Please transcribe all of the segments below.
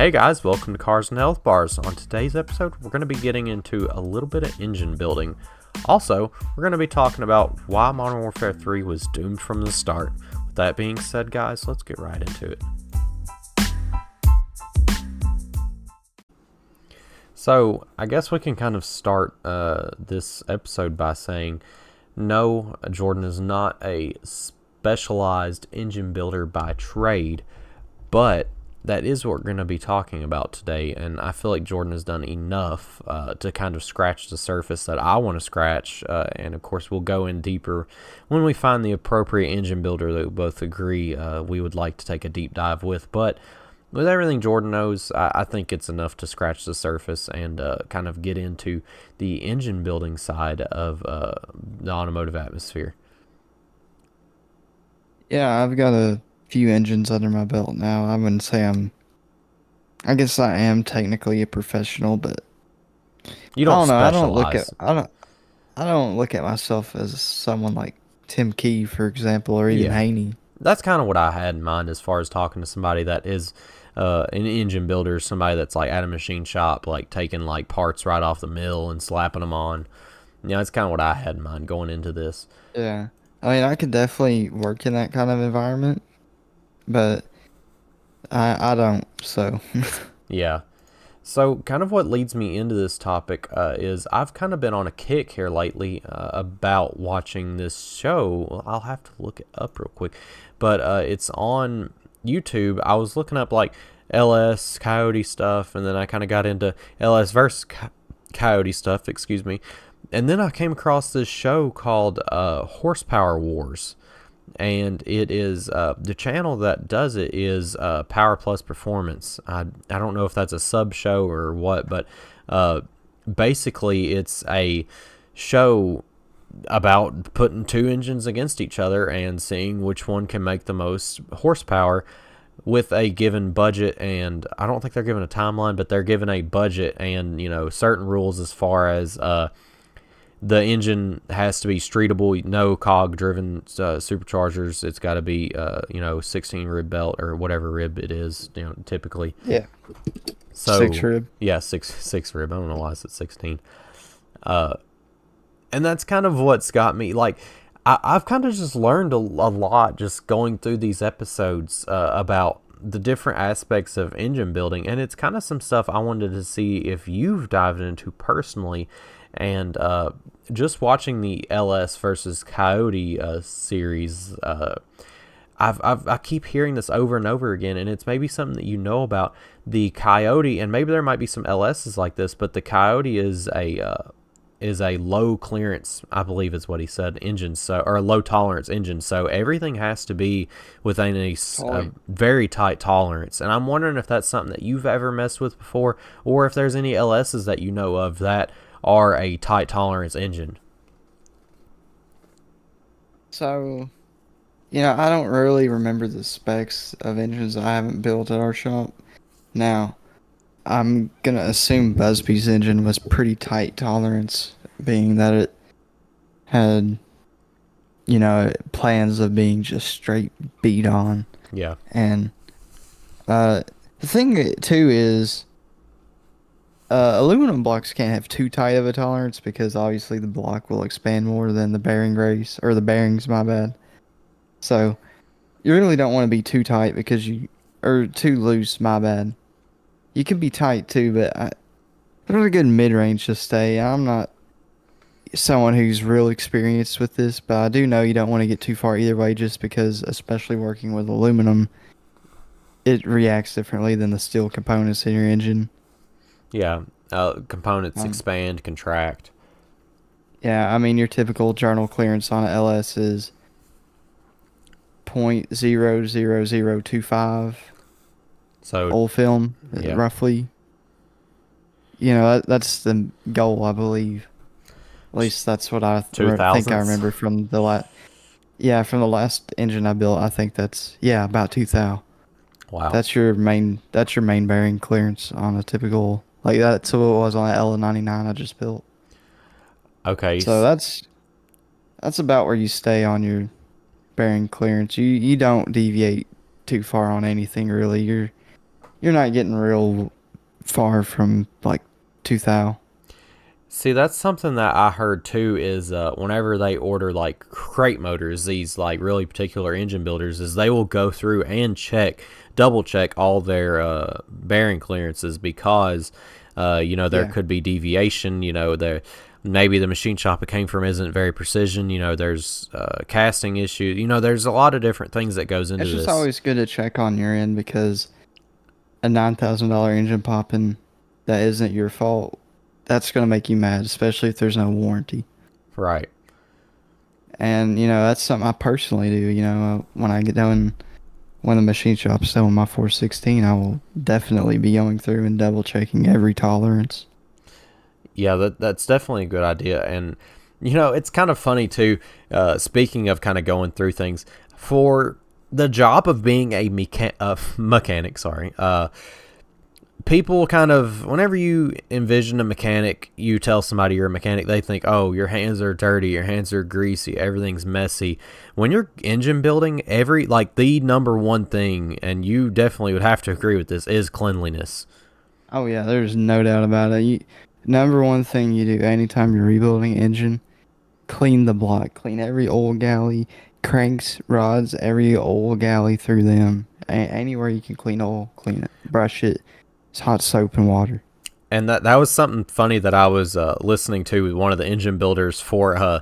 Hey guys, welcome to Cars and Health Bars. On today's episode, we're going to be getting into a little bit of engine building. Also, we're going to be talking about why Modern Warfare 3 was doomed from the start. With that being said, guys, let's get right into it. So, I guess we can kind of start this episode by saying, no, Jordan is not a specialized engine builder by trade, but that is what we're going to be talking about today, and I feel like Jordan has done enough to kind of scratch the surface that I want to scratch, and of course we'll go in deeper when we find the appropriate engine builder that we both agree we would like to take a deep dive with. But with everything Jordan knows, I think it's enough to scratch the surface and kind of get into the engine building side of the automotive atmosphere. Yeah, I've got a few engines under my belt now. I wouldn't say I guess I am technically a professional, but You I don't don't know. specialize. I don't look at myself as someone like Tim Key, for example, or even Yeah. Haney. That's kind of what I had in mind as far as talking to somebody that is an engine builder, somebody that's like at a machine shop, like taking like parts right off the mill and slapping them on. Yeah, that's kind of what I had in mind going into this. Yeah. I mean, I could definitely work in that kind of environment, but I don't. So, Yeah. So, kind of what leads me into this topic is I've kind of been on a kick here lately about watching this show. Well, I'll have to look it up real quick, but it's on YouTube. I was looking up like LS Coyote stuff, and then I kind of got into LS versus Coyote stuff, excuse me. And then I came across this show called Horsepower Wars. And it is the channel that does it is Power Plus Performance. I don't know if that's a sub show or what, but basically it's a show about putting two engines against each other and seeing which one can make the most horsepower with a given budget. And I don't think they're given a timeline, but they're given a budget and certain rules as far as the engine has to be streetable, no cog driven superchargers. It's got to be 16 rib belt or whatever rib it is, typically. yeah. So 6 rib. yeah, six rib. I don't know why I said 16. And that's kind of what's got me like. I've kind of just learned a lot just going through these episodes about the different aspects of engine building, and it's kind of some stuff I wanted to see if you've dived into personally. And just watching the LS versus Coyote series, I keep hearing this over and over again, and it's maybe something that you know about the Coyote, and maybe there might be some LSs like this, but the Coyote is a low clearance, I believe is what he said, engine, or a low tolerance engine, so everything has to be within a very tight tolerance. And I'm wondering if that's something that you've ever messed with before, or if there's any LSs that you know of that are a tight tolerance engine. So, I don't really remember the specs of engines I haven't built at our shop. Now, I'm gonna assume Busby's engine was pretty tight tolerance, being that it had, plans of being just straight beat on. Yeah. And the thing too is, aluminum blocks can't have too tight of a tolerance because obviously the block will expand more than the bearing race, or the bearings, my bad. So you really don't want to be too tight or too loose, my bad. You can be tight too, but there's a good mid-range to stay. I'm not someone who's real experienced with this, but I do know you don't want to get too far either way, just because, especially working with aluminum, it reacts differently than the steel components in your engine. Yeah, components expand, contract. Yeah, I mean, your typical journal clearance on an LS is 0.00025. So old film, yeah. roughly. That's the goal, I believe. At least that's what I think I remember from the last engine I built. I think that's about 2000. Wow. That's your main bearing clearance on a typical, like that's what it was on that L99 I just built. Okay. So that's about where you stay on your bearing clearance. You don't deviate too far on anything really. you're not getting real far from like 2,000. See, that's something that I heard too. Is whenever they order like crate motors, these like really particular engine builders, is they will go through and double check all their bearing clearances because there Yeah. could be deviation. There maybe the machine shop it came from isn't very precision. There's casting issues. There's a lot of different things that goes into It's just this. always good to check on your end because a $9,000 engine popping that isn't your fault, that's going to make you mad, especially if there's no warranty. Right. And, that's something I personally do. When I get done, when the machine shop's selling my 416, I will definitely be going through and double checking every tolerance. Yeah, that's definitely a good idea. And it's kind of funny too. Speaking of kind of going through things, for the job of being a mechanic, sorry. People kind of, whenever you envision a mechanic, you tell somebody you're a mechanic, they think, oh, your hands are dirty, your hands are greasy, everything's messy. When you're engine building, the number one thing, and you definitely would have to agree with this, is cleanliness. Oh yeah, there's no doubt about it. Number one thing you do anytime you're rebuilding an engine, clean the block, clean every old galley, cranks, rods, every old galley through them. Anywhere you can clean oil, clean it. Brush it. It's hot soap and water. And that was something funny that I was listening to with one of the engine builders for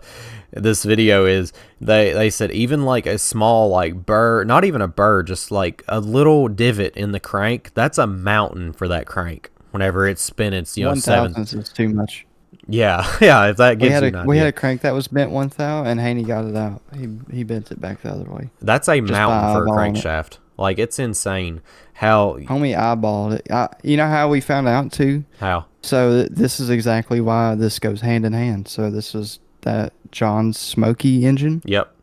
this video. Is they said even like a small like burr, not even a burr, just like a little divot in the crank, that's a mountain for that crank whenever it's spinning. It's 7. 1,000 is too much. Yeah. Yeah, if that We gives had you a an we had idea. a crank that was bent 1,000 and Haney got it out. He bent it back the other way That's a just by mountain for a eyeballing it. crankshaft. Like, it's insane how Homie eyeballed it. You know how we found out too? how So this is exactly why this goes hand in hand. So this was that John's Smoky engine, yep.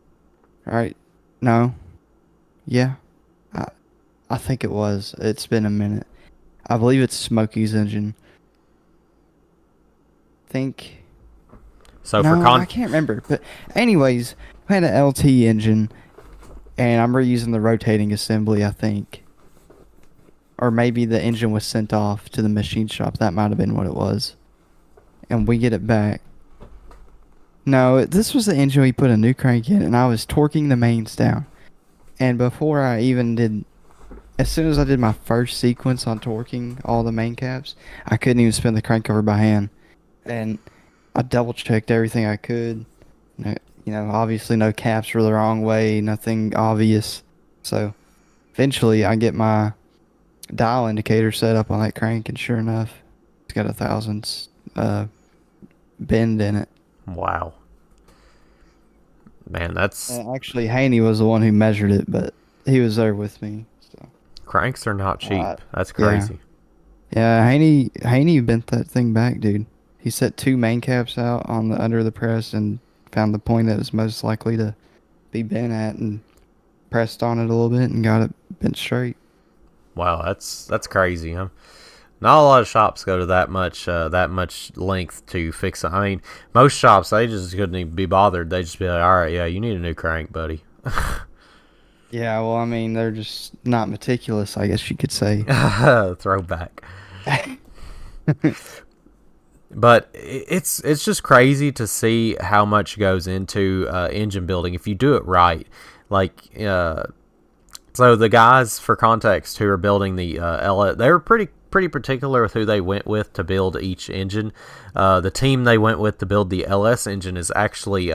right? No, yeah, I I think it was. It's been a minute. I believe it's Smoky's engine. Think So for no, I can't remember. But anyways, we had an LT engine, and I'm reusing the rotating assembly. I think, or maybe the engine was sent off to the machine shop. That might have been what it was. And we get it back. No, this was the engine we put a new crank in, and I was torquing the mains down. And before I even did, as soon as I did my first sequence on torquing all the main caps, I couldn't even spin the crank over by hand. And I double checked everything I could. No, obviously no caps were the wrong way, nothing obvious. So eventually I get my dial indicator set up on that crank, and sure enough, it's got a thousandths bend in it. wow, man, that's Actually, Haney was the one who measured it, but he was there with me. So cranks are not cheap. That's yeah, crazy. yeah. Haney bent that thing back, dude. He set two main caps out on the under the press and found the point that was most likely to be bent at, and pressed on it a little bit and got it bent straight. Wow, that's crazy. Huh? Not a lot of shops go to that much length to fix it. I mean, most shops they just couldn't even be bothered. They just be like, all right, yeah, you need a new crank, buddy. Yeah, well, I mean, they're just not meticulous, I guess you could say. Throwback. But it's just crazy to see how much goes into engine building if you do it right. Like, so the guys, for context, who are building the LS, they were pretty particular with who they went with to build each engine. The team they went with to build the LS engine is actually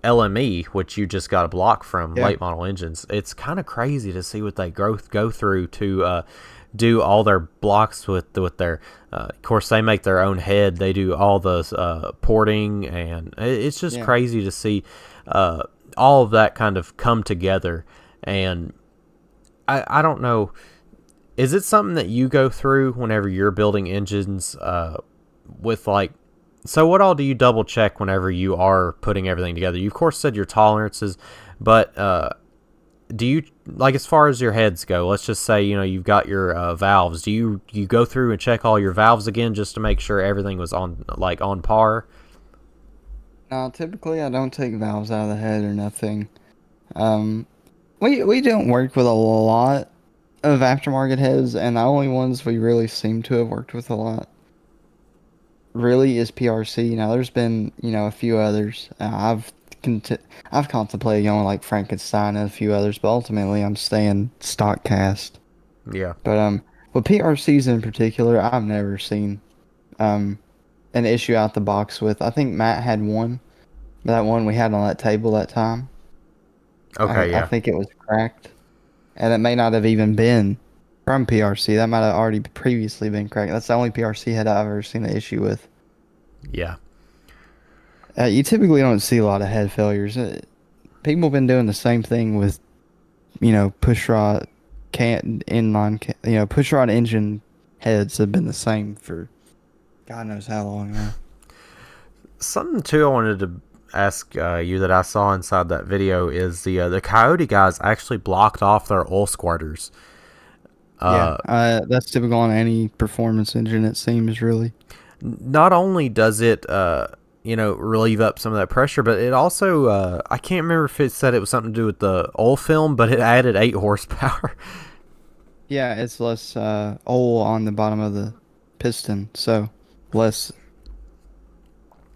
LME, which you just got a block from Yeah. late model engines. It's kind of crazy to see what they go through to do all their blocks with their. Of course, they make their own head. They do all the porting, and it's just Yeah. crazy to see all of that kind of come together. And I don't know. Is it something that you go through whenever you're building engines with like, so what all do you double check whenever you are putting everything together? You of course said your tolerances, but do you, like, as far as your heads go, let's just say, you've got your valves. Do you go through and check all your valves again just to make sure everything was on par? No, typically I don't take valves out of the head or nothing. Um, we don't work with a lot of aftermarket heads, and the only ones we really seem to have worked with a lot really is PRC. Now, there's been, a few others. I've contemplated going like Frankenstein and a few others, but ultimately I'm staying stock cast. Yeah. But with PRCs in particular, I've never seen um an issue out the box with. I think Matt had one, that one we had on that table that time. I, Okay. I Yeah. think it was cracked, and it may not have even been from PRC. That might have already previously been cracked. That's the only PRC head I've ever seen an issue with. Yeah. You typically don't see a lot of head failures. People have been doing the same thing with, push rod, can inline, push rod engine heads have been the same for God knows how long now. Something too I wanted to ask you that I saw inside that video is the Coyote guys actually blocked off their oil squirters. Yeah, Uh, that's typical on any performance engine. It seems really. Not only does it relieve up some of that pressure, but it also I can't remember if it said it was something to do with the oil film, but it added 8 horsepower. Yeah, it's less oil on the bottom of the piston, so less.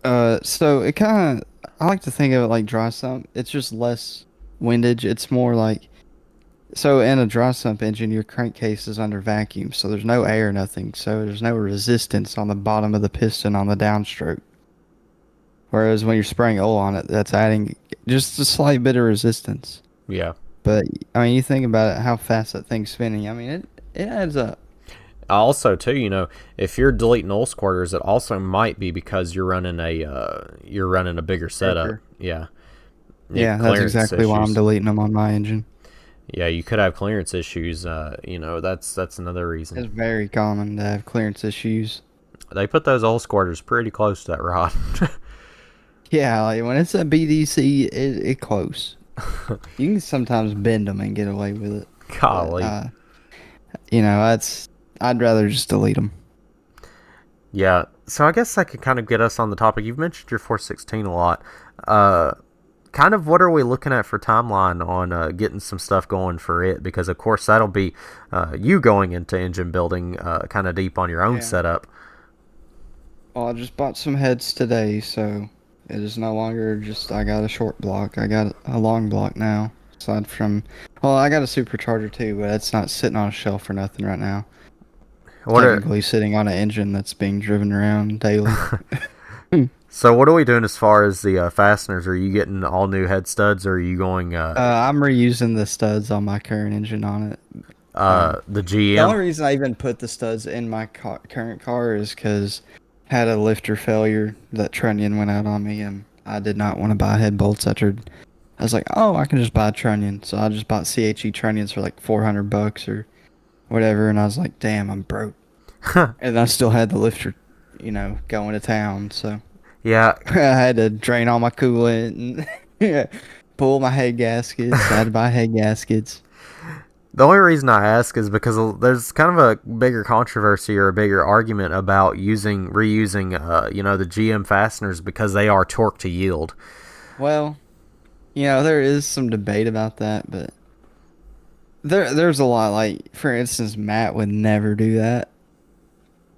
So it kind of, I like to think of it like dry sump. It's just less windage. It's more like, so in a dry sump engine, your crankcase is under vacuum, so there's no air, nothing. So there's no resistance on the bottom of the piston on the downstroke. Whereas when you're spraying oil on it, that's adding just a slight bit of resistance. Yeah. But I mean, you think about it, how fast that thing's spinning. I mean, it adds up. Also, too, if you're deleting oil squirters, it also might be because you're running a bigger setup. Quicker. Yeah. Yeah, that's Clearance exactly why I'm issues. deleting them on my engine. Yeah, you could have clearance issues. That's another It's reason. very common to have clearance issues. They put those oil squirters pretty close to that rod. Yeah, like when it's a BDC, it close. You can sometimes bend them and get away with it, but Golly. that's I'd rather just delete them. Yeah. So I guess that could kind of get us on the topic. You've mentioned your 416 a lot. Uh, Kind of what are we looking at for timeline on getting some stuff going for it? Because of course that'll be you going into engine building kind of deep on your own Yeah. setup. Well, I just bought some heads today, so it is no longer just I got a short block. I got a long block now. Aside from, well, I got a supercharger too, but it's not sitting on a shelf or nothing right now. What are Technically sitting on an engine that's being driven around daily. So what are we doing as far as the fasteners? Are you getting all new head studs, or are you going I'm reusing the studs on my current engine on it. the The only GM? reason I even put the studs in my current car is because had a lifter failure. That trunnion went out on me, and I did not want to buy head bolts after. I was like, oh, I can just buy a trunnion. So I just bought CHE trunnions for like $400 or whatever, and I was like, damn, I'm broke. And I still had the lifter, going to town, so Yeah, I had to drain all my coolant and pull my head gaskets. I had to buy head gaskets. the only reason I ask is because there's kind of a bigger controversy or a bigger argument about reusing the GM fasteners because they are torque to yield. Well, there is some debate about that, but there's a lot. Like, for instance, Matt would never do that,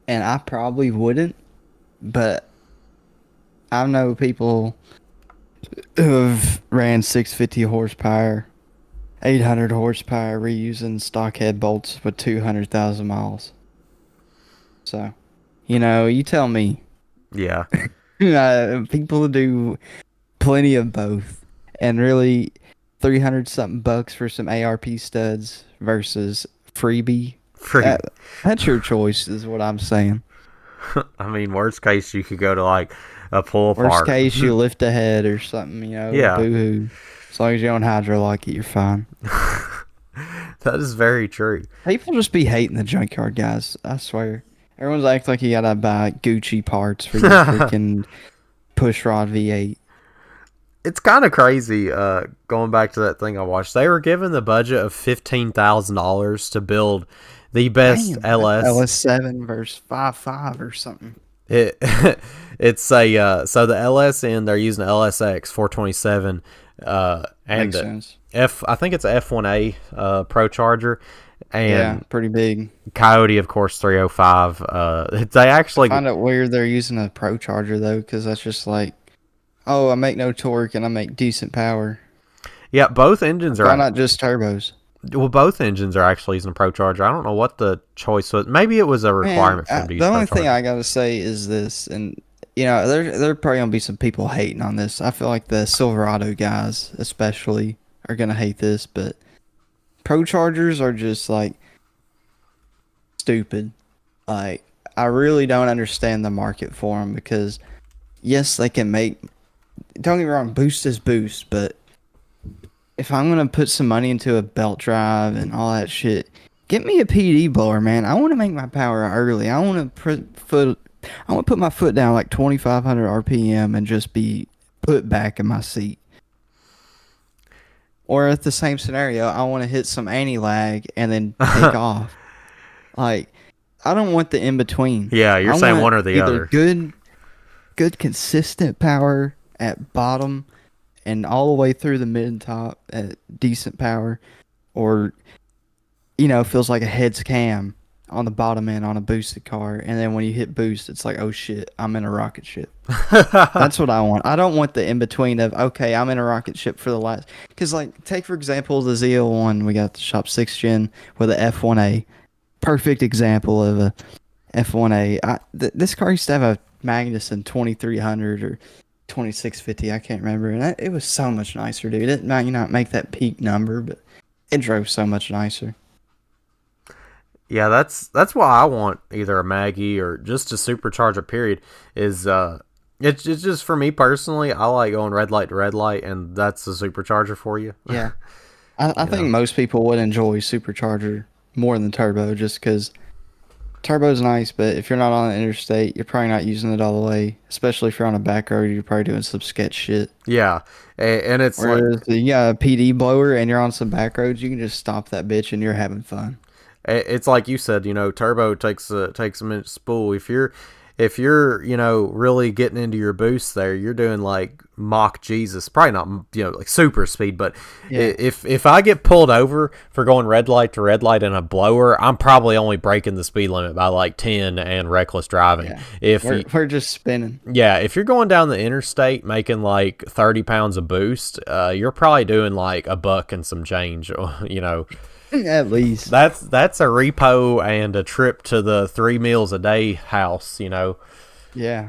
and I probably wouldn't. But I know people who have ran 650 horsepower, 800 horsepower, reusing stock head bolts with 200,000 miles. So, you tell me. Yeah. People do plenty of both, and really, 300 something bucks for some ARP studs versus freebie. Free. That's your choice, is what I'm saying. I mean, worst case, you could go to like a pull Worst apart. case, you lift a head or something, Yeah. boo hoo. As long as you don't hydrolock it, you're fine. That is very true. People just be hating the junkyard guys, I swear. Everyone's acting like you gotta buy Gucci parts for your freaking push rod V8. It's kind of crazy. Going back to that thing I watched, they were given the budget of $15,000 to build the best Damn, LS. LS7 versus 5.5 or something. It's so the LS, and they're using LSX 427. And Makes sense. I think it's a F1A Pro Charger, Yeah, and pretty big. Coyote, of course, 305. They I actually, find it weird they're using a Pro Charger though, because that's just like, oh, I make no torque and I make decent power. yeah, both engines Why are. not just turbos? Well, both engines are actually using a Pro Charger. I don't know what the choice was. Maybe it was a Man, requirement for them to use the Pro only thing Charger. I gotta say is this, and there probably gonna be some people hating on this. I feel like the Silverado guys, especially, are gonna hate this, but Pro Chargers are just like stupid. Like, I really don't understand the market for them because, yes, they can make. Don't get me wrong, boost is boost, but if I'm gonna put some money into a belt drive and all that shit, get me a PD blower, man. I want to make my power early. I want to put my foot down like 2,500 RPM and just be put back in my seat. Or at the same scenario, I want to hit some anti-lag and then take off. Like, I don't want the in between. Yeah, you're I saying want one or the either other. good consistent power at bottom and all the way through the mid and top at decent power, or feels like a heads cam on the bottom end on a boosted car, and then when you hit boost, it's like, oh shit, I'm in a rocket ship. That's what I want. I don't want the in between of, okay, I'm in a rocket ship for the last. Because, like, take for example the ZL1, we got the Shop 6 Gen with a F1A. Perfect example of a F1A. This car used to have a Magnuson 2300 or 2650, I can't remember. And it was so much nicer, dude. It might not make that peak number, but it drove so much nicer. Yeah, that's why I want either a Maggie or just a supercharger. Period. Is it's just for me personally. I like going red light to red light, and that's a supercharger for you. Yeah. I think know? most people would enjoy supercharger more than turbo just because turbo's nice, but if you're not on the interstate, you're probably not using it all the way. Especially if you're on a back road, you're probably doing some sketch shit. Yeah, and it's like Whereas you got a PD blower and you're on some back roads, you can just stop that bitch and you're having fun. it's like you said. Turbo takes a minute to spool. If you're really getting into your boost there, you're doing like Mach Jesus, probably not like super speed, but Yeah. if I get pulled over for going red light to red light in a blower, I'm probably only breaking the speed limit by like 10 and reckless driving. Yeah. If We're just spinning. yeah, if you're going down the interstate making like 30 pounds of boost, you're probably doing like a buck and some change. At least. That's a repo and a trip to the 3 meals a day house. Yeah.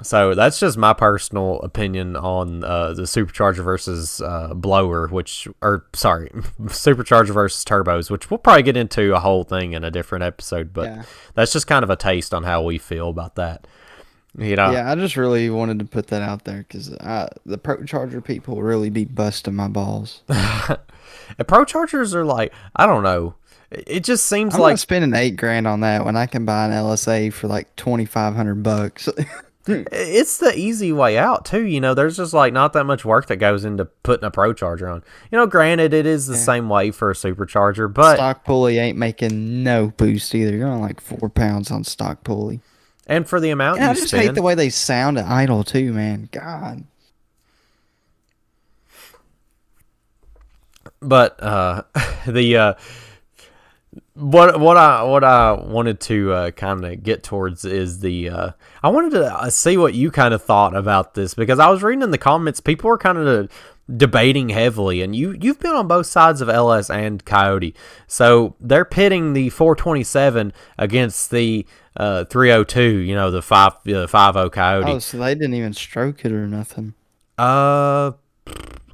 So that's just my personal opinion on the supercharger versus blower, supercharger versus turbos, which we'll probably get into a whole thing in a different episode. But Yeah. that's just kind of a taste on how we feel about that. Yeah, I just really wanted to put that out there because the Pro Charger people really be busting my balls. And Pro Chargers are like, I don't know. It just seems I'm like not spending $8,000 on that when I can buy an LSA for like $2,500. it's the easy way out too. There's just like not that much work that goes into putting a Pro Charger on. Granted, it is the same way for a supercharger, but Stock pulley ain't making no boost either. You're on like 4 pounds on stock pulley. and for the amount And you I just spend, hate the way they sound at idle too, man. God. but the what I wanted to kind of get towards is I wanted to see what you kind of thought about this, because I was reading in the comments, people were kind of debating heavily, and you've been on both sides of LS and Coyote, so they're pitting the 427 against the 302, the 50 Coyote. Oh, so they didn't even stroke it or nothing.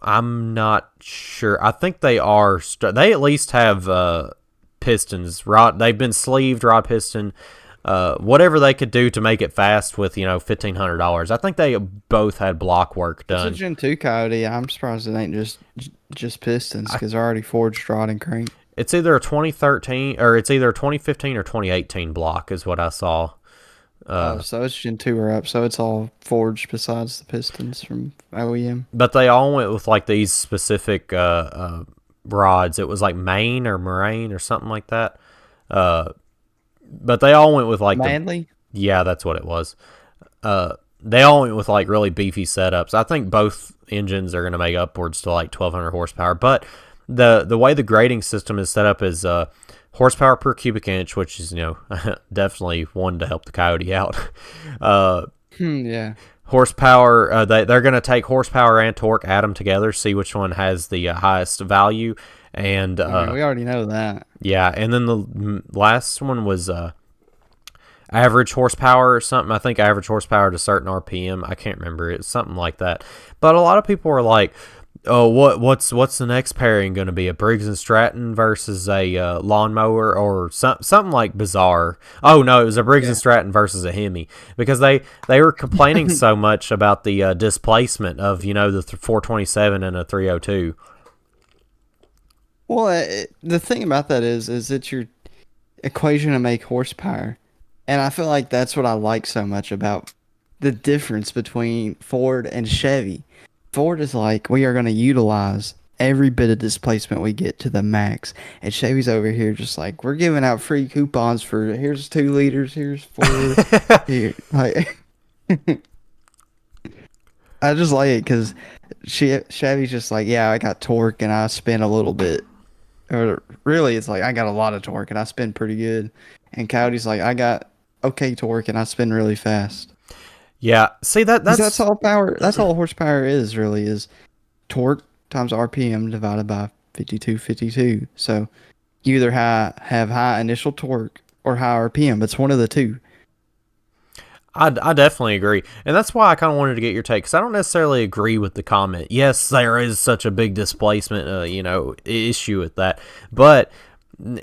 I'm not sure. I think they are. They at least have pistons. They've been sleeved rod piston. Whatever they could do to make it fast with $1,500. I think they both had block work done. It's a Gen 2 Coyote. I'm surprised it ain't just pistons because they're already forged rod and crank. It's either a 2013 or it's either a 2015 or 2018 block is what I saw. So it's Gen 2 or up. So it's all forged besides the pistons from OEM. But they all went with like these specific rods. It was like Maine or Moraine or something like that. But they all went with like Manly? yeah, that's what it was. they all went with like really beefy setups. I think both engines are going to make upwards to like 1,200 horsepower. But the way the grading system is set up is horsepower per cubic inch, which is definitely one to help the Coyote out. Uh, Yeah. horsepower. They're going to take horsepower and torque, add them together, see which one has the highest value. And I mean, we already know that. yeah, and then the last one was average horsepower or something. I think average horsepower to certain RPM. I can't remember. It's something like that. But a lot of people are like, "Oh, what's the next pairing going to be? A Briggs and Stratton versus a lawnmower or something like bizarre?" Oh no, it was a Briggs and Stratton versus a Hemi because they were complaining so much about the displacement of the 427 and a 302. Well, the thing about that is it's your equation to make horsepower. And I feel like that's what I like so much about the difference between Ford and Chevy. Ford is like, we are going to utilize every bit of displacement we get to the max. And Chevy's over here just like, we're giving out free coupons for here's 2 liters, here's 4. Here. Like, I just like it because Chevy's just like, yeah, I got torque and I spin a little bit. Or really, it's like, I got a lot of torque and I spin pretty good. And Coyote's like, I got okay torque and I spin really fast. Yeah, see That's all power. That's all horsepower is torque times RPM divided by 5252. So you either have high initial torque or high RPM. It's one of the two. I definitely agree. And that's why I kind of wanted to get your take, because I don't necessarily agree with the comment. Yes, there is such a big displacement, issue with that. But,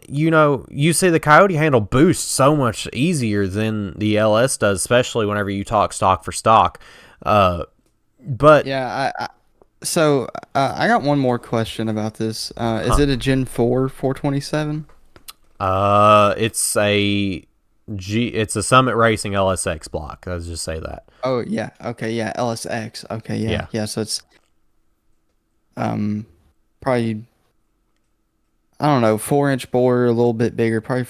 you see the Coyote handle boost so much easier than the LS does, especially whenever you talk stock for stock. But Yeah, I got one more question about this. Is it a Gen 4 427? it's a Summit Racing LSX block. Let's just say that. Oh yeah. Okay. Yeah. LSX. Okay. Yeah. Yeah. Yeah. So it's probably, I don't know, 4-inch bore, a little bit bigger, probably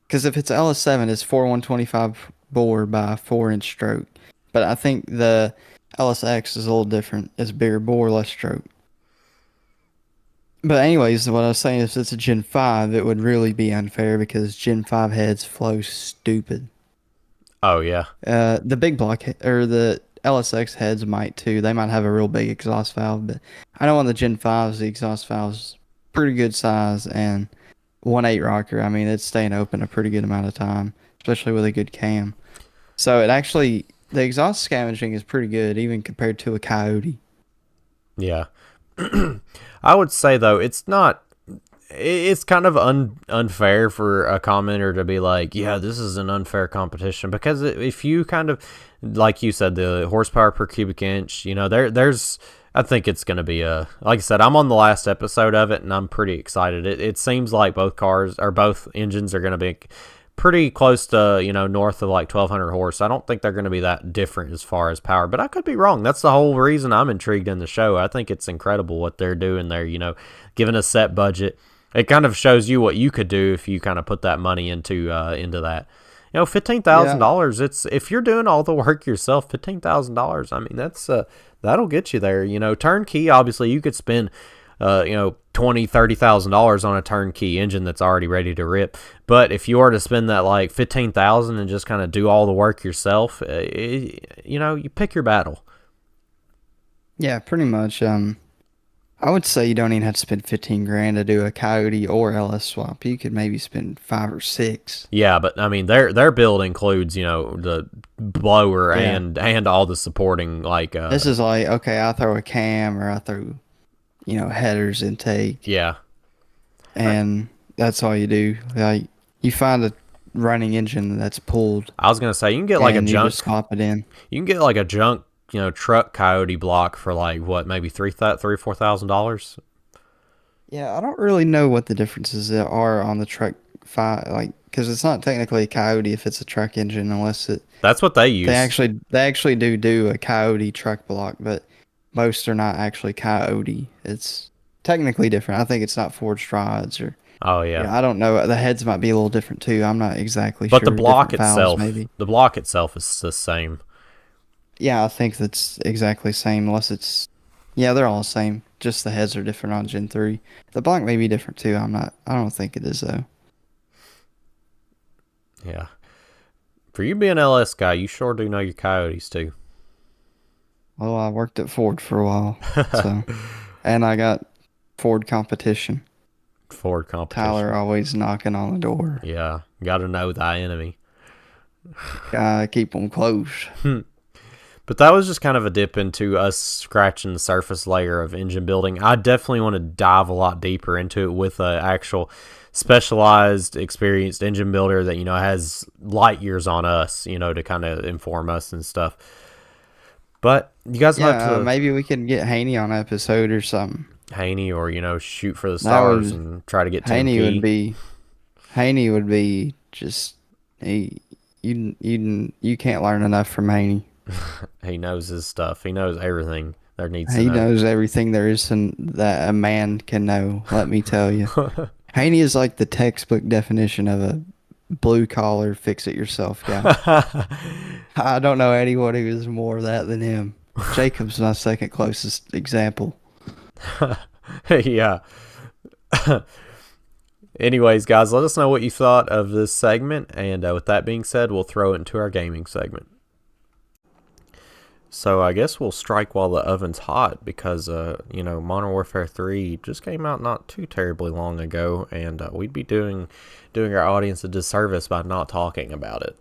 because if it's LS7, it's 125 bore by 4-inch stroke. But I think the LSX is a little different. It's bigger bore, less stroke. But anyways, what I was saying is, if it's a Gen 5, it would really be unfair because Gen 5 heads flow stupid. Oh yeah. The big block or the LSX heads might too. They might have a real big exhaust valve, but I know on the Gen 5s, the exhaust valve's pretty good size and 1.8 rocker. I mean, it's staying open a pretty good amount of time, especially with a good cam. So the exhaust scavenging is pretty good, even compared to a Coyote. Yeah. I would say though, it's kind of unfair for a commenter to be like, yeah, this is an unfair competition, because if you kind of, like you said, the horsepower per cubic inch, there's I think it's going to be like I said, I'm on the last episode of it and I'm pretty excited. It seems like both engines are going to be pretty close to, north of like 1,200 horse. I don't think they're going to be that different as far as power, but I could be wrong. That's the whole reason I'm intrigued in the show. I think it's incredible what they're doing there, given a set budget. It kind of shows you what you could do if you kind of put that money into that. $15,000. It's, if you're doing all the work yourself, $15,000. I mean, that's that'll get you there. Turnkey. Obviously, you could spend $20,000-$30,000 on a turnkey engine that's already ready to rip. But if you were to spend that like $15,000 and just kind of do all the work yourself, you pick your battle. Yeah, pretty much. I would say you don't even have to spend 15 grand to do a Coyote or LS swap. You could maybe spend 5 or 6. Yeah, but I mean, their build includes the blower and all the supporting like. This is like, okay, I throw a cam or I throw, headers intake. Yeah, and that's all you do. Like, you find a running engine that's pulled. I was gonna say you can get like a junk. Just swap it in. You can get like a junk, truck Coyote block for like what, maybe $3,000-$4,000. Yeah, I don't really know what the differences are on the truck because it's not technically a Coyote if it's a truck engine, unless it. That's what they use. They actually do a Coyote truck block, but most are not actually Coyote. It's technically different. I think it's not forged rods or. Oh yeah. I don't know. The heads might be a little different too. I'm not exactly sure. But the block itself, the block itself is the same. Yeah, I think that's exactly the same, unless it's, yeah, they're all the same. Just the heads are different on Gen 3. The black may be different too. I don't think it is though. Yeah. For you being an LS guy, you sure do know your coyotes too. Well, I worked at Ford for a while, so, and I got Ford competition. Ford Tyler competition. always knocking on the door. Yeah. Gotta know thy enemy. Gotta keep them close. But that was just kind of a dip into us scratching the surface layer of engine building. I definitely want to dive a lot deeper into it with an actual specialized, experienced engine builder that, has light years on us, to kind of inform us and stuff. But you guys might have Yeah, to maybe we can get Haney on an episode or something. Haney or, shoot for the That stars would and try to get Tim Haney would Key. be Haney would be just he you can't learn enough from Haney. He knows his stuff. He knows everything there needs to He know. knows everything there is that a man can know. Let me tell you, Haney is like the textbook definition of a blue collar fix it yourself guy. I don't know anyone who is more of that than him. Jacob's my second closest example. Yeah. Anyways, guys, let us know what you thought of this segment. And with that being said, we'll throw it into our gaming segment. So I guess we'll strike while the oven's hot because, Modern Warfare 3 just came out not too terribly long ago. And we'd be doing our audience a disservice by not talking about it.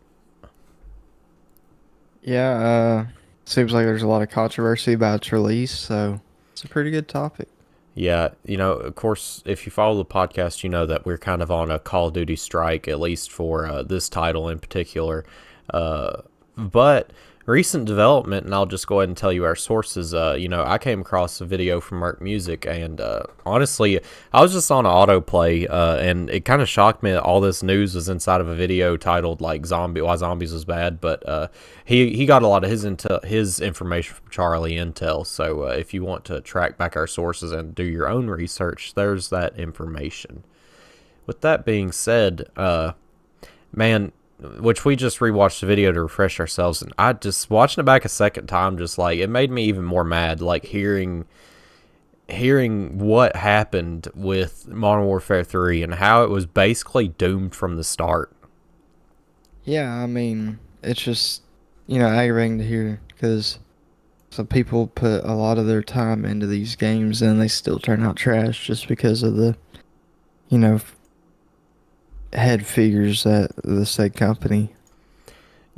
Yeah, seems like there's a lot of controversy about its release, so it's a pretty good topic. Yeah, of course, if you follow the podcast, you know that we're kind of on a Call of Duty strike, at least for this title in particular. But recent development, and I'll just go ahead and tell you our sources. I came across a video from Merc Music, and honestly, I was just on autoplay, and it kind of shocked me that all this news was inside of a video titled like "Why Zombies Was Bad." But he got a lot of his information from Charlie Intel. So if you want to track back our sources and do your own research, there's that information. With that being said, man, which we just rewatched the video to refresh ourselves, and I just watching it back a second time, just like it made me even more mad, like hearing what happened with Modern Warfare 3 and how it was basically doomed from the start. Yeah, I mean, it's just, aggravating to hear because some people put a lot of their time into these games and they still turn out trash just because of the, you know, head figures at the said company.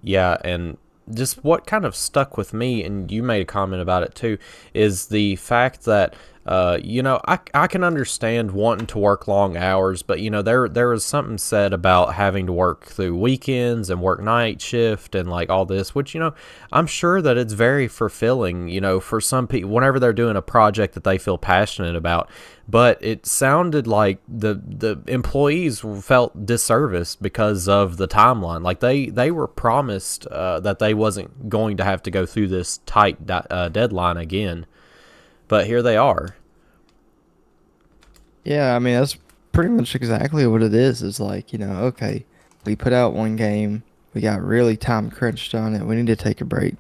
Yeah, and just what kind of stuck with me, and you made a comment about it too, is the fact that I can understand wanting to work long hours, but there was something said about having to work through weekends and work night shift and like all this, which I'm sure that it's very fulfilling, for some people whenever they're doing a project that they feel passionate about. But it sounded like the employees felt disserviced because of the timeline. Like they were promised that they wasn't going to have to go through this tight deadline again. But here they are. Yeah, I mean, that's pretty much exactly what it is. It's like, okay, we put out one game, we got really time crunched on it, we need to take a break.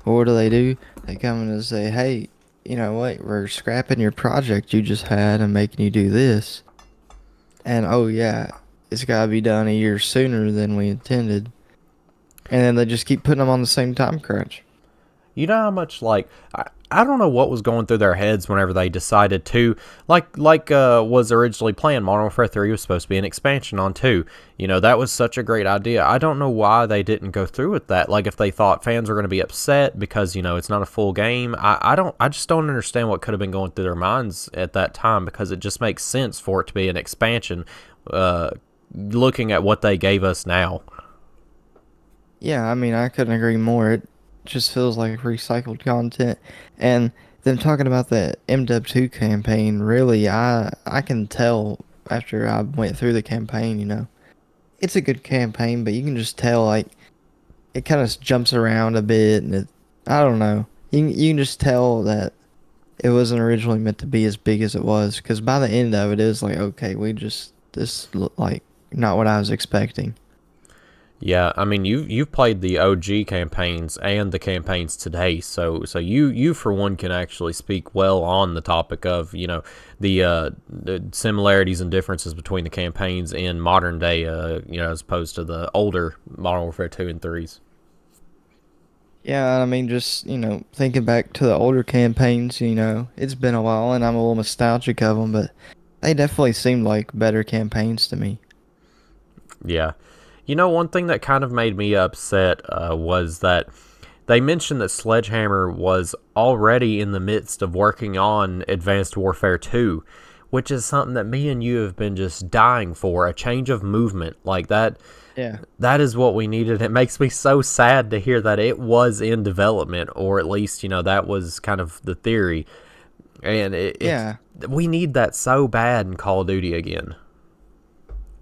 Well, what do? They come in and say, hey, you know what, we're scrapping your project you just had and making you do this. And oh, yeah, it's got to be done a year sooner than we intended. And then they just keep putting them on the same time crunch. You know how much I don't know what was going through their heads whenever they decided to was originally planned. Modern Warfare 3 was supposed to be an expansion on 2. That was such a great idea. I don't know why they didn't go through with that. Like if they thought fans were going to be upset because it's not a full game. I just don't understand what could have been going through their minds at that time, because it just makes sense for it to be an expansion. Looking at what they gave us now. Yeah, I mean, I couldn't agree more. It just feels like recycled content. And them talking about the MW2 campaign, really, I can tell after I went through the campaign, it's a good campaign, but you can just tell, like, it kind of jumps around a bit, and I don't know. You can just tell that it wasn't originally meant to be as big as it was, because by the end of it, it was like, okay, this looked like not what I was expecting. Yeah, I mean you've played the OG campaigns and the campaigns today, so you for one can actually speak well on the topic of the similarities and differences between the campaigns in modern day, as opposed to the older Modern Warfare 2 and 3s. Yeah, I mean, just, thinking back to the older campaigns, it's been a while and I'm a little nostalgic of them, but they definitely seemed like better campaigns to me. Yeah, one thing that kind of made me upset was that they mentioned that Sledgehammer was already in the midst of working on Advanced Warfare 2, which is something that me and you have been just dying for, a change of movement like that. Yeah. That is what we needed. It makes me so sad to hear that it was in development, or at least, that was kind of the theory. And Yeah. we need that so bad in Call of Duty again.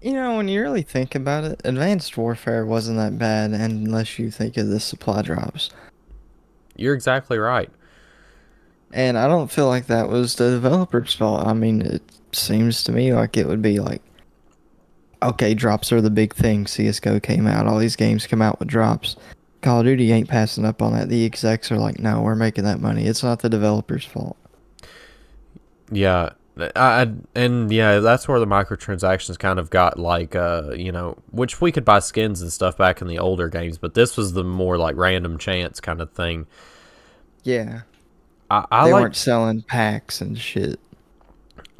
When you really think about it, Advanced Warfare wasn't that bad unless you think of the supply drops. You're exactly right. And I don't feel like that was the developer's fault. I mean, it seems to me like it would be like, okay, drops are the big thing. CSGO came out. All these games come out with drops. Call of Duty ain't passing up on that. The execs are like, no, we're making that money. It's not the developer's fault. Yeah, and yeah, that's where the microtransactions kind of got like, which we could buy skins and stuff back in the older games, but this was the more like random chance kind of thing. Yeah. I They like weren't selling packs and shit.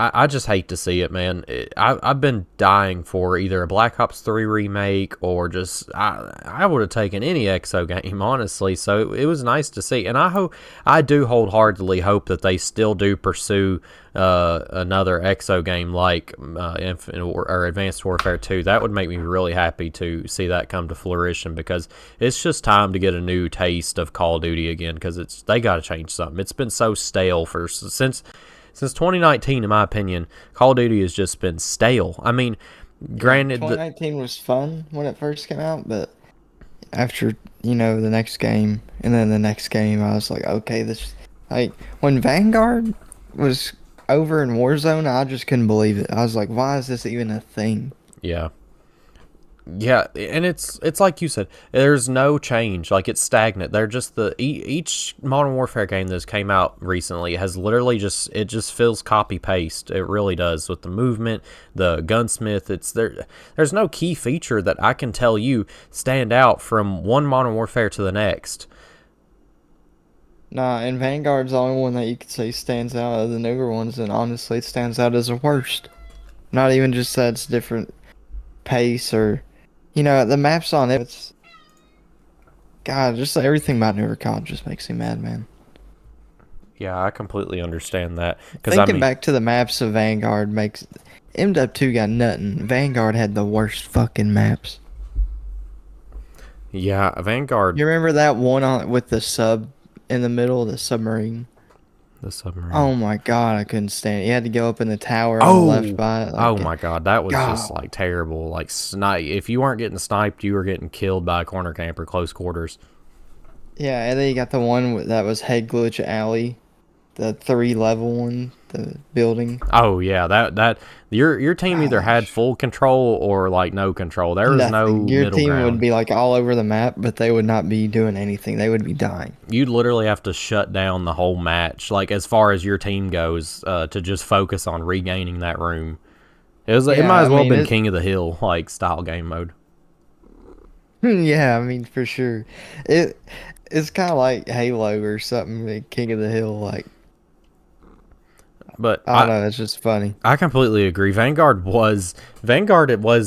I just hate to see it, man. I've been dying for either a Black Ops 3 remake or just I would have taken any EXO game, honestly. So it was nice to see, and I do wholeheartedly hope that they still do pursue another EXO game like Infinite or Advanced Warfare 2. That would make me really happy to see that come to fruition, because it's just time to get a new taste of Call of Duty again, because they got to change something. It's been so stale since 2019, in my opinion. Call of Duty has just been stale. I mean, granted, 2019 was fun when it first came out, but after, the next game and then the next game, I was like, okay, this, like, when Vanguard was over in Warzone, I just couldn't believe it. I was like, why is this even a thing? yeah. Yeah, and it's like you said, there's no change. Like, it's stagnant. They're just each Modern Warfare game that's came out recently has literally just feels copy paste. It really does, with the movement, the gunsmith. There's no key feature that I can tell you stand out from one Modern Warfare to the next. Nah, and Vanguard's the only one that you could say stands out of the newer ones, and honestly, it stands out as the worst. Not even just that it's different pace or, the maps on it. It's, God, just everything about newer COD just makes me mad, man. Yeah, I completely understand that. Thinking back to the maps of Vanguard makes MW2 got nothing. Vanguard had the worst fucking maps. Yeah, Vanguard. You remember that one with the sub in the middle of the submarine? The submarine. Oh my god, I couldn't stand it. You had to go up in the tower on the left by it. Oh my god, that was just like terrible. Like, if you weren't getting sniped, you were getting killed by a corner camper close quarters. Yeah, and then you got the one that was Head Glitch Alley, the 3-level one, the building. Oh yeah, that your team either had full control or like no control. There was Nothing. no Your middle team ground. would be like all over the map, but they would not be doing anything. They would be dying. You'd literally have to shut down the whole match, like as far as your team goes, to just focus on regaining that room. It might as well have been King of the Hill like style game mode. Yeah, I mean, for sure. It's kind of like Halo or something, like King of the Hill, like. But I don't know, it's just funny. I completely agree. Vanguard, it was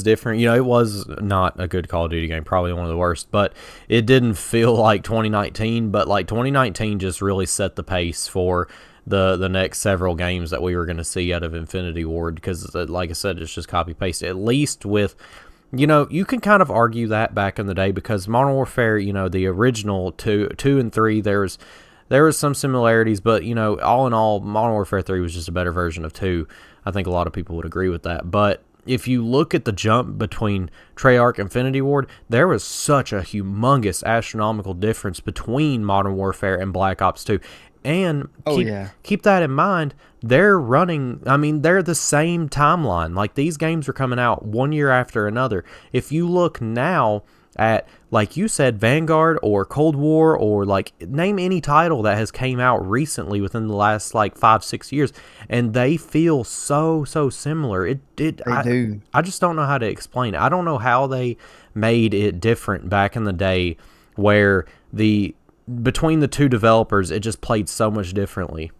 different. It was not a good Call of Duty game, probably one of the worst, but it didn't feel like 2019, but like 2019 just really set the pace for the next several games that we were going to see out of Infinity Ward, because like I said, it's just copy paste. At least with, you can kind of argue that back in the day, because Modern Warfare, the original 2 and 3, there was some similarities, but, all in all, Modern Warfare 3 was just a better version of 2. I think a lot of people would agree with that. But if you look at the jump between Treyarch and Infinity Ward, there was such a humongous astronomical difference between Modern Warfare and Black Ops 2. And keep that in mind, they're the same timeline. Like, these games are coming out one year after another. If you look now at, like you said, Vanguard or Cold War, or like name any title that has came out recently within the last like 5-6 years, and they feel so similar. They do. I just don't know how to explain it. I don't know how they made it different back in the day, where the between the two developers it just played so much differently.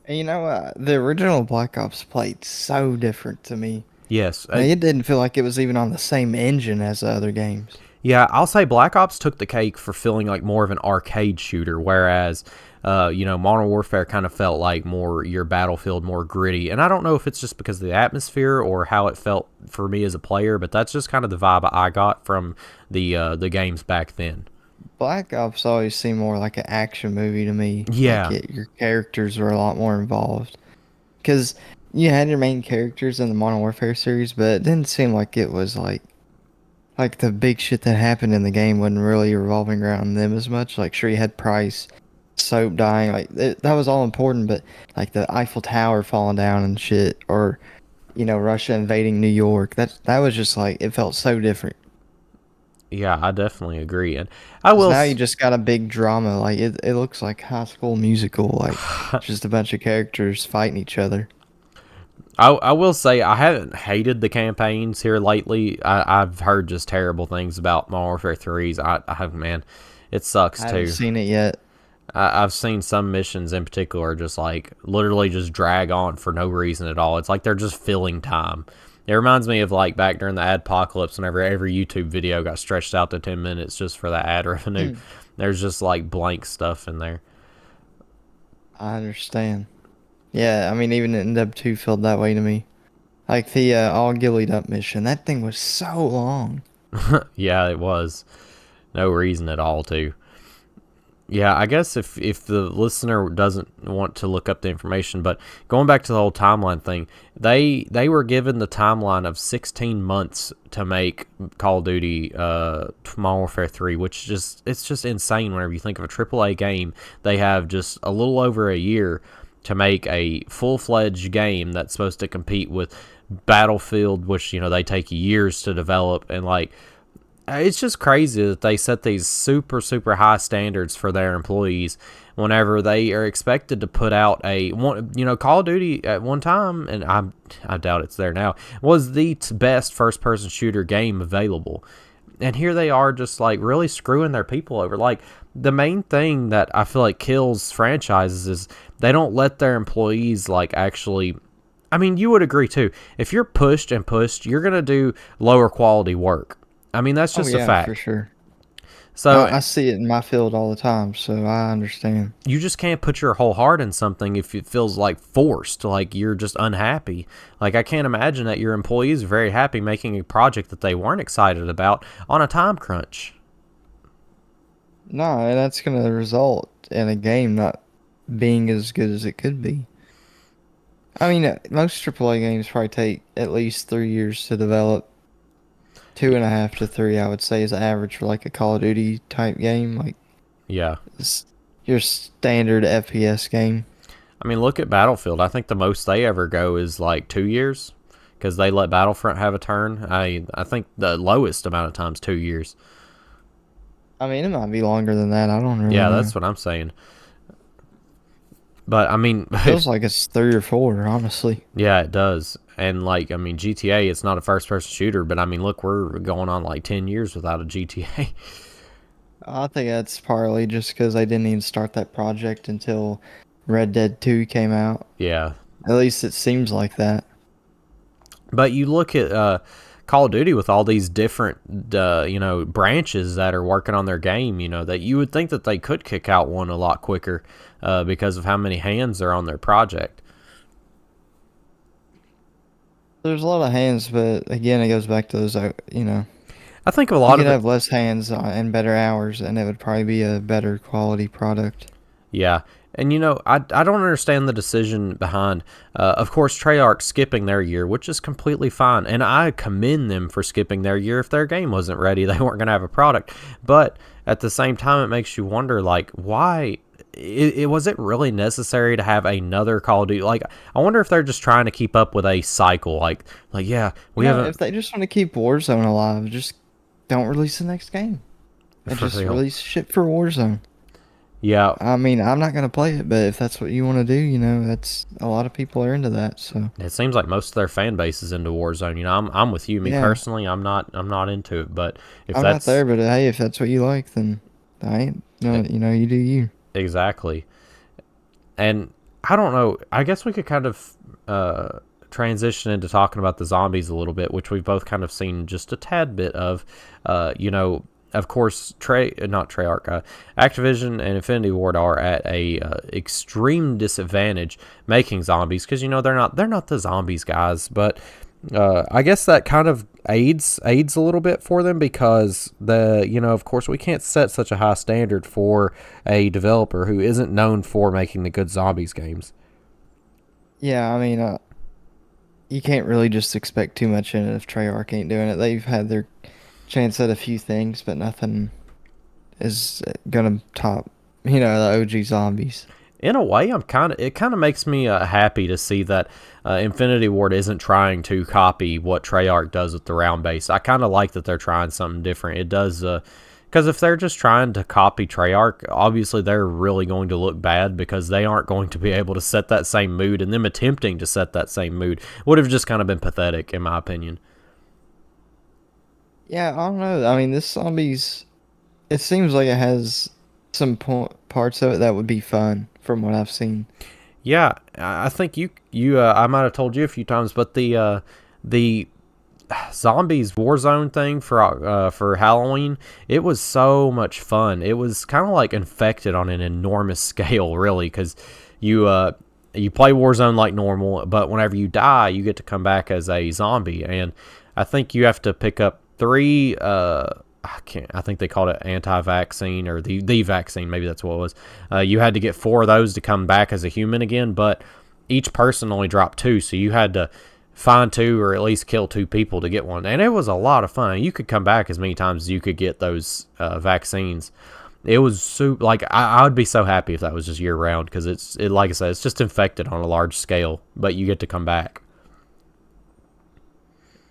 And you know what? The original Black Ops played so different to me. Yes, Like, it didn't feel like it was even on the same engine as the other games. yeah, I'll say Black Ops took the cake for feeling like more of an arcade shooter, whereas, Modern Warfare kind of felt like more your Battlefield, more gritty. And I don't know if it's just because of the atmosphere or how it felt for me as a player, but that's just kind of the vibe I got from the games back then. Black Ops always seemed more like an action movie to me. Like Yeah, your characters were a lot more involved. Because you had your main characters in the Modern Warfare series, but it didn't seem like it was like the big shit that happened in the game wasn't really revolving around them as much. Like sure you had Price, Soap dying, like that was all important, but like the Eiffel Tower falling down and shit, or Russia invading New York. That was just like it felt so different. yeah, I definitely agree. And I 'Cause will. now you just got a big drama. Like it looks like High School Musical. Like just a bunch of characters fighting each other. I will say I haven't hated the campaigns here lately. I've heard just terrible things about Modern Warfare 3's. Man, it sucks I haven't too. seen it yet. I've seen some missions in particular just like literally just drag on for no reason at all. It's like they're just filling time. It reminds me of like back during the adpocalypse, whenever every YouTube video got stretched out to 10 minutes just for the ad revenue. Hmm. There's just like blank stuff in there. I understand. Yeah, I mean even MW2 felt that way to me. Like the all gillied up mission. That thing was so long. Yeah, it was. No reason at all to. Yeah, I guess if the listener doesn't want to look up the information, but going back to the whole timeline thing, they were given the timeline of 16 months to make Call of Duty Modern Warfare 3, which it's just insane whenever you think of a AAA game. They have just a little over a year to make a full-fledged game that's supposed to compete with Battlefield, which they take years to develop, and like it's just crazy that they set these super high standards for their employees whenever they are expected to put out Call of Duty at one time, and I doubt it's there now, was the best first person shooter game available. And here they are just like really screwing their people over. Like the main thing that I feel like kills franchises is they don't let their employees like actually, I mean, you would agree too. If you're pushed and pushed, you're going to do lower quality work. I mean, that's Oh just a yeah, for fact. sure. So I see it in my field all the time, so I understand. you just can't put your whole heart in something if it feels like forced, like you're just unhappy. Like I can't imagine that your employees are very happy making a project that they weren't excited about on a time crunch. No, and that's gonna result in a game not being as good as it could be. I mean, most AAA games probably take at least 3 years to develop. 2.5 to 3, I would say, is average for like a Call of Duty type game, like Yeah. s- your standard FPS game. I mean, look at Battlefield. I think the most they ever go is like 2 years because they let Battlefront have a turn. I think the lowest amount of times 2 years. I mean, it might be longer than that. I don't really Yeah, know. that's what I'm saying. But I mean, Feels like it's 3 or 4, honestly. yeah, it does. And like, I mean, GTA, it's not a first person shooter, but I mean, look, we're going on like 10 years without a GTA. I think that's partly just because they didn't even start that project until Red Dead 2 came out. Yeah. At least it seems like that. But you look at Call of Duty with all these different, branches that are working on their game, that you would think that they could kick out one a lot quicker because of how many hands are on their project. There's a lot of hands, but again, it goes back to those, I think a you lot could of it, have less hands and better hours, and it would probably be a better quality product. yeah. And, I don't understand the decision behind, of course, Treyarch skipping their year, which is completely fine. And I commend them for skipping their year. If their game wasn't ready, they weren't going to have a product. But at the same time, it makes you wonder, like, why? Was it really necessary to have another Call of Duty? Like, I wonder if they're just trying to keep up with a cycle. Like yeah, we haven't. If they just want to keep Warzone alive, just don't release the next game. And For just real. release shit for Warzone. Yeah, I mean, I'm not gonna play it, but if that's what you want to do, that's a lot of people are into that. So it seems like most of their fan base is into Warzone. I'm with you. Me yeah, personally, I'm not into it. But if I'm not that's there, but hey, if that's what you like, then I ain't. No, you do you. exactly, and I don't know. I guess we could kind of transition into talking about the zombies a little bit, which we've both kind of seen just a tad bit of. Of course, not Treyarch, Activision and Infinity Ward are at a extreme disadvantage making zombies because they're not the zombies guys, but I guess that kind of aids a little bit for them because of course we can't set such a high standard for a developer who isn't known for making the good zombies games. Yeah, I mean, you can't really just expect too much in it if Treyarch ain't doing it. They've had their chance at a few things, but nothing is gonna top, the OG zombies. In a way, it kind of makes me happy to see that Infinity Ward isn't trying to copy what Treyarch does with the round base. I kind of like that they're trying something different. It does because if they're just trying to copy Treyarch, obviously they're really going to look bad because they aren't going to be able to set that same mood, and them attempting to set that same mood would have just kind of been pathetic, in my opinion. Yeah, I don't know. I mean, this zombies, it seems like it has some parts of it that would be fun from what I've seen. Yeah, I think you I might have told you a few times, but the zombies Warzone thing for Halloween, it was so much fun. It was kind of like Infected on an enormous scale, really, because you you play Warzone like normal, but whenever you die, you get to come back as a zombie, and I think you have to pick up three. I think they called it anti-vaccine or the vaccine. Maybe that's what it was. You had to get four of those to come back as a human again, but each person only dropped two, so you had to find two or at least kill two people to get one. And it was a lot of fun. You could come back as many times as you could get those vaccines. It was I would be so happy if that was just year round because like I said, it's just Infected on a large scale, but you get to come back.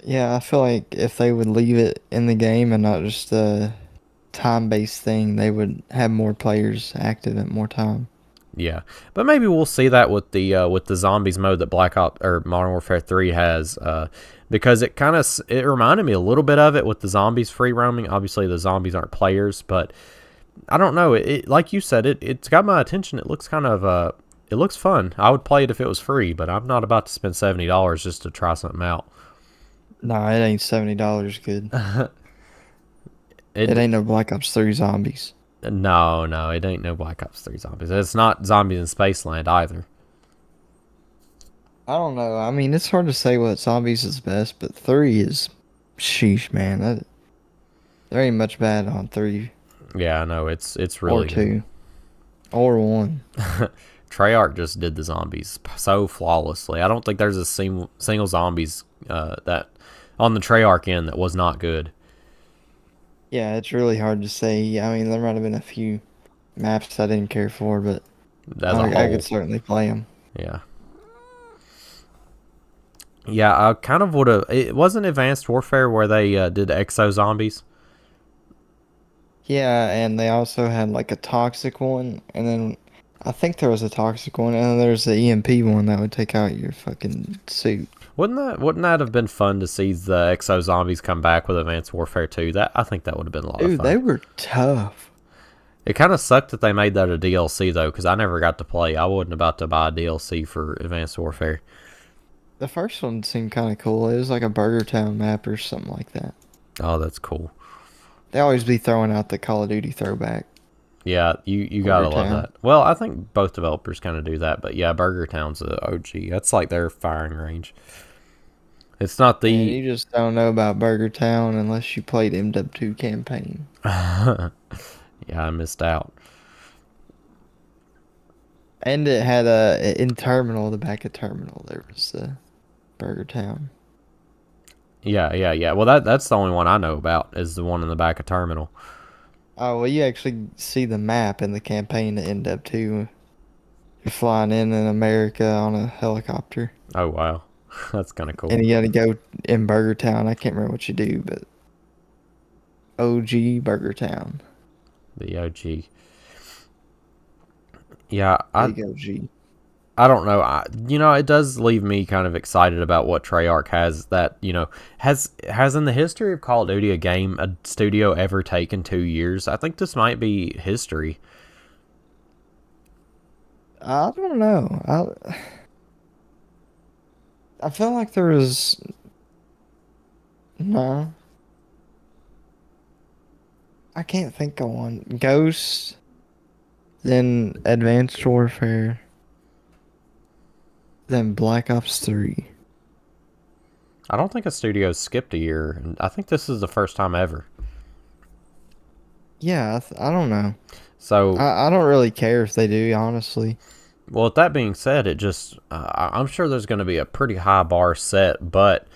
Yeah, I feel like if they would leave it in the game and not just a time-based thing, they would have more players active at more time. Yeah, but maybe we'll see that with the zombies mode that Black Ops or Modern Warfare 3 has, because it reminded me a little bit of it with the zombies free roaming. Obviously, the zombies aren't players, but I don't know. Like you said, it's got my attention. It looks it looks fun. I would play it if it was free, but I'm not about to spend $70 just to try something out. Nah, it ain't $70 good. It It ain't no Black Ops 3 zombies. no, it ain't no Black Ops 3 zombies. It's not zombies in Spaceland either. I don't know. I mean, it's hard to say what zombies is best, but 3 is sheesh, man. There ain't much bad on 3 Yeah, I know it's or really good. 2 or 1. Treyarch just did the zombies so flawlessly. I don't think there's a single zombies that on the Treyarch end that was not good. Yeah, it's really hard to say. I mean, there might have been a few maps I didn't care for, but As a I could whole. certainly play them. Yeah. Yeah, I kind of would have. It wasn't Advanced Warfare where they did exo zombies. Yeah, and they also had like a toxic one, and then I think there was a toxic one, and then there's the EMP one that would take out your fucking suit. Wouldn't that have been fun to see the exo zombies come back with Advanced Warfare 2? I think that would have been a lot of Dude, fun. they were tough. It kind of sucked that they made that a DLC though, because I never got to play. I wasn't about to buy a DLC for Advanced Warfare. The first one seemed kind of cool. It was like a Burger Town map or something like that. Oh, that's cool. They always be throwing out the Call of Duty throwback. Yeah, you gotta Burger love Town. that. Well, I think both developers kind of do that, but yeah, Burger Town's a OG. That's like their firing range. It's not And the you just don't know about Burger Town unless you played MW2 campaign. yeah, I missed out. And it had a in terminal, the back of terminal, there was the Burger Town. Yeah. Well, that's the only one I know about is the one in the back of terminal. Oh well, you actually see the map in the campaign to end up to. You're flying in America on a helicopter, Oh wow, that's kind of cool. and you got to go in Burger Town. I can't remember what you do, but OG Burger Town. The OG. Yeah, Big OG. I don't know. It does leave me kind of excited about what Treyarch has. That has in the history of Call of Duty a studio ever taken 2 years. I think this might be history. I don't know. I feel like there was no. I can't think of one. Ghost, then Advanced Warfare, then Black Ops 3. I don't think a studio skipped a year. I think this is the first time ever. Yeah, I don't know. So, I don't really care if they do, honestly. well, with that being said, I'm sure there's going to be a pretty high bar set, but,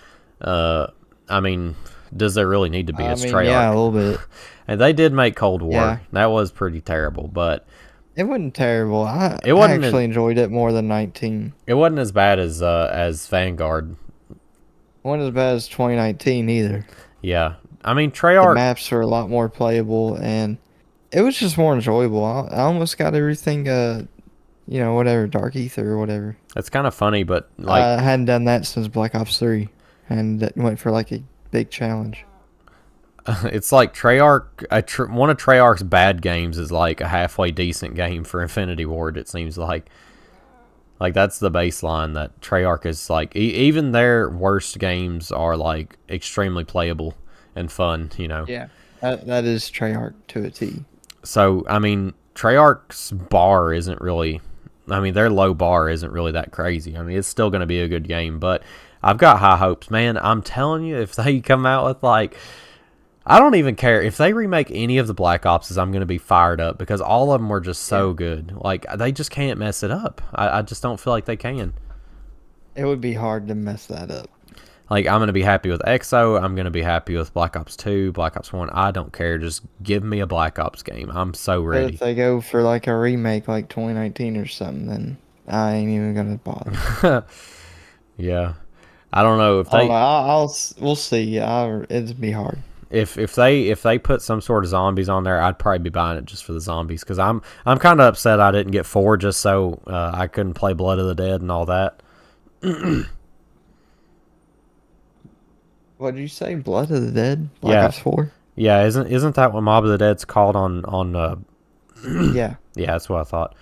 I mean, does there really need to be? It's Treyarch. Yeah, a little bit. And they did make Cold War. Yeah. That was pretty terrible, but It wasn't terrible. I wasn't actually enjoyed it more than 19. It wasn't as bad as Vanguard. Wasn't as bad as 2019 either. Yeah. I mean, The Treyarch, maps are a lot more playable, and it was just more enjoyable. I almost got everything, whatever, Dark Ether or whatever. it's kind of funny, but, like, I hadn't done that since Black Ops 3, and that went for like a big challenge. it's like Treyarch, one of Treyarch's bad games is like a halfway decent game for Infinity Ward, it seems like. Like, that's the baseline that Treyarch is like. Even their worst games are like extremely playable and fun, Yeah. That is Treyarch to a T. So, I mean, Treyarch's bar isn't really. I mean, their low bar isn't really that crazy. I mean, it's still going to be a good game, but I've got high hopes, man. I'm telling you, if they come out with like. I don't even care. If they remake any of the Black Opses, I'm going to be fired up because all of them were just so good. Like, they just can't mess it up. I just don't feel like they can. It would be hard to mess that up. Like, I'm going to be happy with EXO. I'm going to be happy with Black Ops 2, Black Ops 1. I don't care. Just give me a Black Ops game. I'm so But ready. if they go for like a remake like 2019 or something, then I ain't even going to bother. Yeah. I don't know. If I they... don't know. We'll see. It'd be hard. If they put some sort of zombies on there, I'd probably be buying it just for the zombies because I'm kind of upset I didn't get 4 just so I couldn't play Blood of the Dead and all that. What did you say? Blood of the Dead? Yeah. Black Ops 4? Yeah, isn't that what Mob of the Dead's called on Yeah. Yeah, that's what I thought.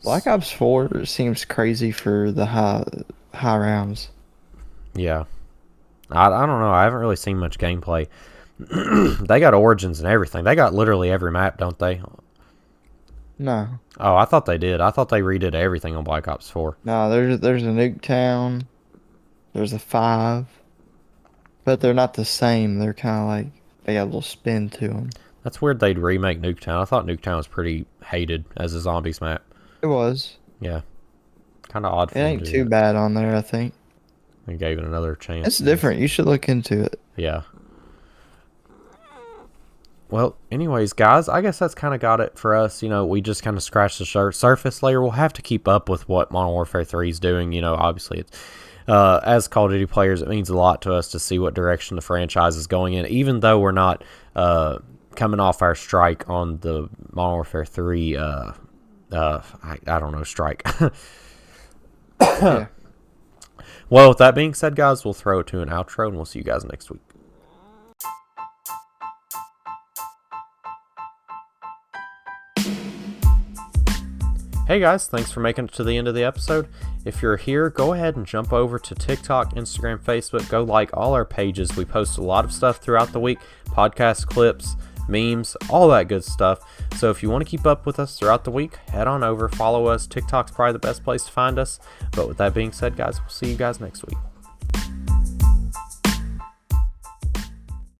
Black Ops 4 seems crazy for the high rounds. Yeah. I don't know. I haven't really seen much gameplay. They got Origins and everything. They got literally every map, don't they? No. Oh, I thought they did. I thought they redid everything on Black Ops 4. No, there's a Nuketown. There's a 5. But they're not the same. They're kind of like, they got a little spin to them. That's weird they'd remake Nuketown. I thought Nuketown was pretty hated as a zombies map. It was. Yeah. Kind of odd for It them ain't to do too that. bad on there, I think. They gave it another chance. It's different. You should look into it. Yeah. Well, anyways, guys, I guess that's kind of got it for us. We just kind of scratched the surface layer. We'll have to keep up with what Modern Warfare 3 is doing. Obviously, it's, as Call of Duty players, it means a lot to us to see what direction the franchise is going in, even though we're not coming off our strike on the Modern Warfare 3, I don't know, strike. Yeah. Well, with that being said, guys, we'll throw it to an outro, and we'll see you guys next week. Hey guys, thanks for making it to the end of the episode. If you're here, go ahead and jump over to TikTok, Instagram, Facebook. Go like all our pages. We post a lot of stuff throughout the week, podcast clips, memes, all that good stuff. So if you want to keep up with us throughout the week, head on over, follow us. TikTok's probably the best place to find us. But with that being said, guys, we'll see you guys next week.